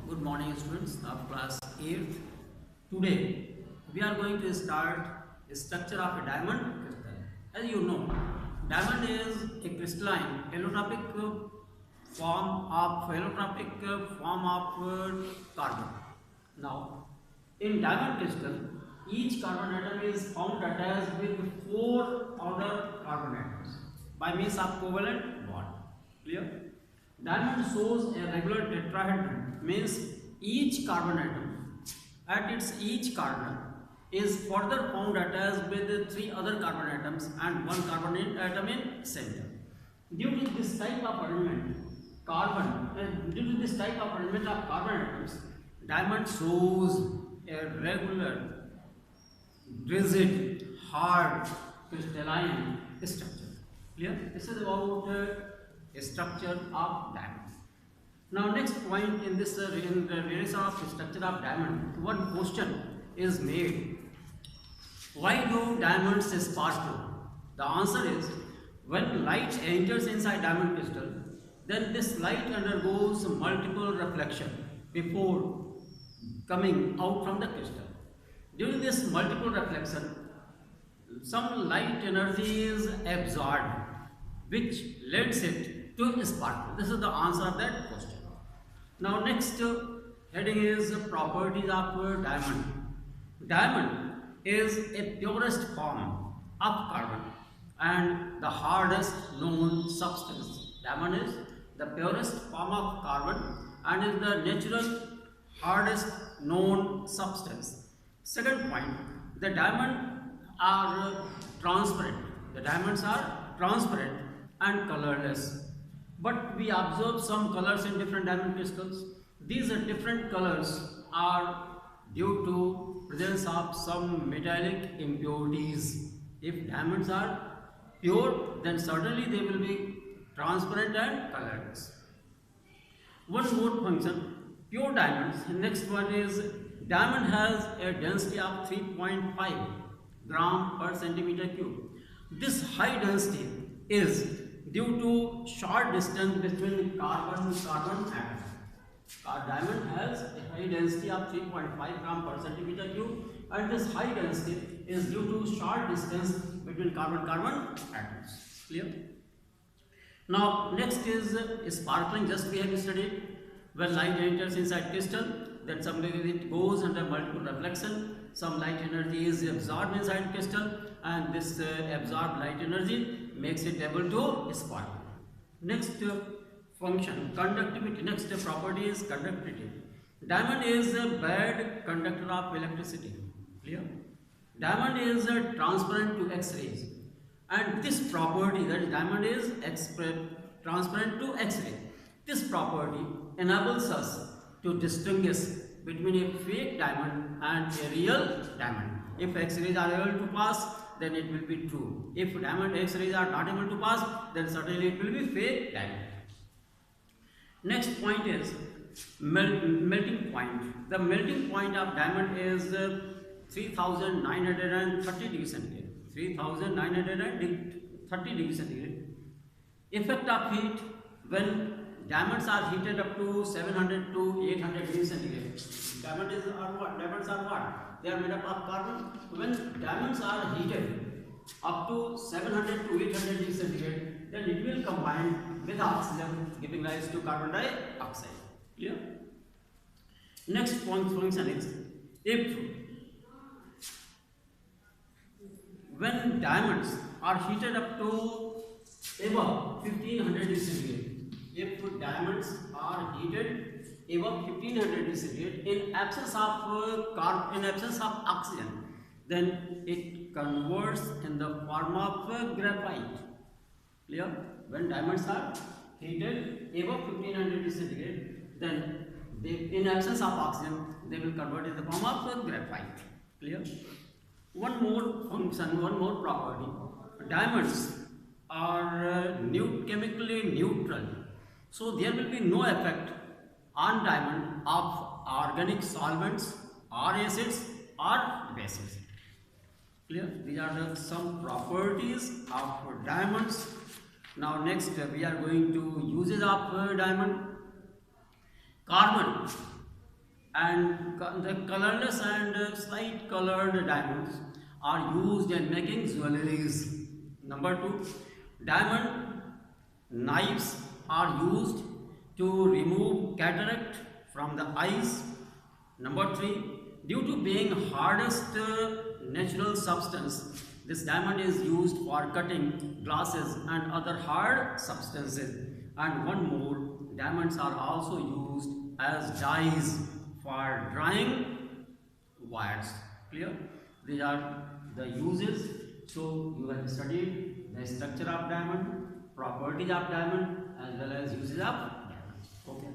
Good morning, students of class 8th. Today, we are going to start a structure of a diamond crystal. As you know, diamond is a crystalline allotropic form of carbon. Now, in diamond crystal, each carbon atom is found attached with four other carbon atoms by means of covalent bond. Clear? Diamond shows a regular tetrahedron, means each carbon atom at its each carbon is further found attached with three other carbon atoms and one carbon atom in center. Due to this type of arrangement, of carbon atoms, diamond shows a regular, rigid, hard, crystalline structure. Clear? This is about structure of diamond. Now, next point in this in the relation of structure of diamond, one question is made: why do diamonds sparkle? The answer is, when light enters inside diamond crystal, then this light undergoes multiple reflection before coming out from the crystal. During this multiple reflection, some light energy is absorbed, which leads it to sparkle. This is the answer of that question. Now, next heading is properties of diamond. Diamond is a purest form of carbon and the hardest known substance. Diamond is the purest form of carbon and is the natural hardest known substance. Second point, the diamonds are transparent. The diamonds are transparent and colorless. But we observe some colors in different diamond crystals. These different colors are due to presence of some metallic impurities. If diamonds are pure, then certainly they will be transparent and colorless. One more function, pure diamonds. Next one is, diamond has a density of 3.5 gram per centimeter cube. This high density is due to short distance between carbon atoms. Diamond has a high density of 3.5 gram per centimeter cube, and this high density is due to short distance between carbon atoms. Clear? Now, next is sparkling. Just we have studied. When light enters inside crystal, then sometimes it goes under multiple reflection. Some light energy is absorbed inside crystal, and this absorbed light energy makes it able to sparkle. Next function, conductivity. Next property is conductivity. Diamond is a bad conductor of electricity. Clear? Diamond is transparent to X-rays, and this property, that diamond is transparent to X-ray. This property enables us to distinguish between a fake diamond and a real diamond. If X-rays are able to pass, then it will be true. If diamond X-rays are not able to pass, then certainly it will be fake diamond. Next point is melting point. The melting point of diamond is 3930 degrees centigrade. 3930 degrees centigrade. Effect of heat: when diamonds are heated up to 700 to 800 degrees centigrade. Diamonds are what? They are made up of carbon. When diamonds are heated up to 700 to 800 degrees centigrade, then it will combine with oxygen, giving rise to carbon dioxide. Clear? Next function is, if when diamonds are heated up to above 1500 degrees centigrade, if diamonds are heated above 1500 degrees centigrade in absence of oxygen, then it converts in the form of graphite. Clear? When diamonds are heated above 1500 degrees centigrade, then in absence of oxygen, they will convert in the form of graphite. Clear? One more function, one more property. Diamonds are chemically neutral. So there will be no effect on diamond of organic solvents or acids or bases. Clear? These are some properties of diamonds. Now next we are going to uses of diamond. Carbon and the colorless and slight colored diamonds are used in making jewelries. Number 2, diamond knives are used to remove cataract from the eyes. Number 3, due to being hardest natural substance, this diamond is used for cutting glasses and other hard substances. And one more, diamonds are also used as dyes for drying wires. Clear? These are the uses. So you have studied the structure of diamond, properties of diamond, as well as uses of diamond. Okay.